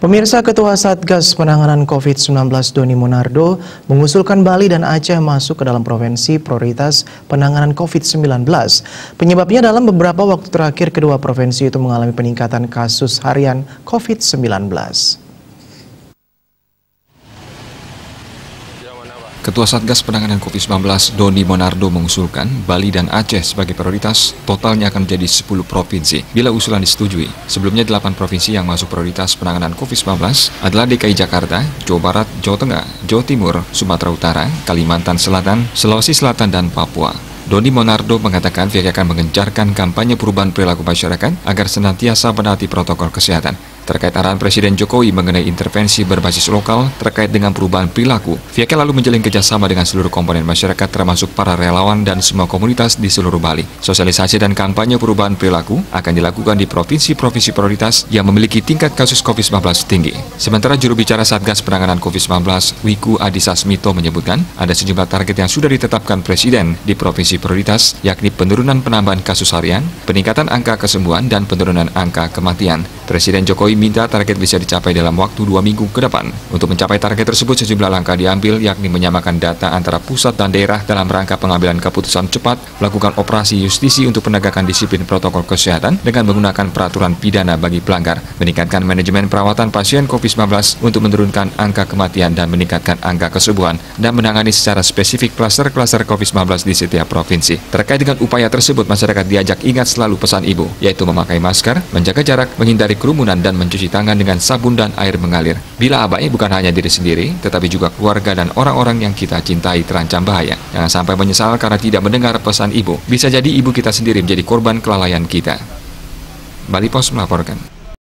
Pemirsa, Ketua Satgas Penanganan COVID-19 Doni Monardo mengusulkan Bali dan Aceh masuk ke dalam provinsi prioritas penanganan COVID-19. Penyebabnya dalam beberapa waktu terakhir kedua provinsi itu mengalami peningkatan kasus harian COVID-19. Ketua Satgas Penanganan COVID-19 Doni Monardo mengusulkan Bali dan Aceh sebagai prioritas, totalnya akan menjadi 10 provinsi bila usulan disetujui. Sebelumnya 8 provinsi yang masuk prioritas penanganan COVID-19 adalah DKI Jakarta, Jawa Barat, Jawa Tengah, Jawa Timur, Sumatera Utara, Kalimantan Selatan, Sulawesi Selatan, dan Papua. Doni Monardo mengatakan pihaknya akan mengencarkan kampanye perubahan perilaku masyarakat agar senantiasa menaati protokol kesehatan. Terkait arahan Presiden Jokowi mengenai intervensi berbasis lokal terkait dengan perubahan perilaku, pihaknya lalu menjalin kerjasama dengan seluruh komponen masyarakat termasuk para relawan dan semua komunitas di seluruh Bali. Sosialisasi dan kampanye perubahan perilaku akan dilakukan di provinsi-provinsi prioritas yang memiliki tingkat kasus COVID-19 tinggi. Sementara juru bicara Satgas Penanganan COVID-19 Wiku Adhisa Smito menyebutkan ada sejumlah target yang sudah ditetapkan Presiden di provinsi prioritas, yakni penurunan penambahan kasus harian, peningkatan angka kesembuhan, dan penurunan angka kematian. Presiden Jokowi minta target bisa dicapai dalam waktu 2 minggu ke depan. Untuk mencapai target tersebut, sejumlah langkah diambil, yakni menyamakan data antara pusat dan daerah dalam rangka pengambilan keputusan cepat, melakukan operasi justisi untuk penegakan disiplin protokol kesehatan dengan menggunakan peraturan pidana bagi pelanggar, meningkatkan manajemen perawatan pasien COVID-19 untuk menurunkan angka kematian dan meningkatkan angka kesembuhan, dan menangani secara spesifik klaster-klaster COVID-19 di setiap provinsi. Terkait dengan upaya tersebut, masyarakat diajak ingat selalu pesan Ibu, yaitu memakai masker, menjaga jarak, menghindari kerumunan, dan mencuci tangan dengan sabun dan air mengalir. Bila abai, bukan hanya diri sendiri, tetapi juga keluarga dan orang-orang yang kita cintai terancam bahaya. Jangan sampai menyesal karena tidak mendengar pesan Ibu. Bisa jadi ibu kita sendiri menjadi korban kelalaian kita. Bali Pos melaporkan.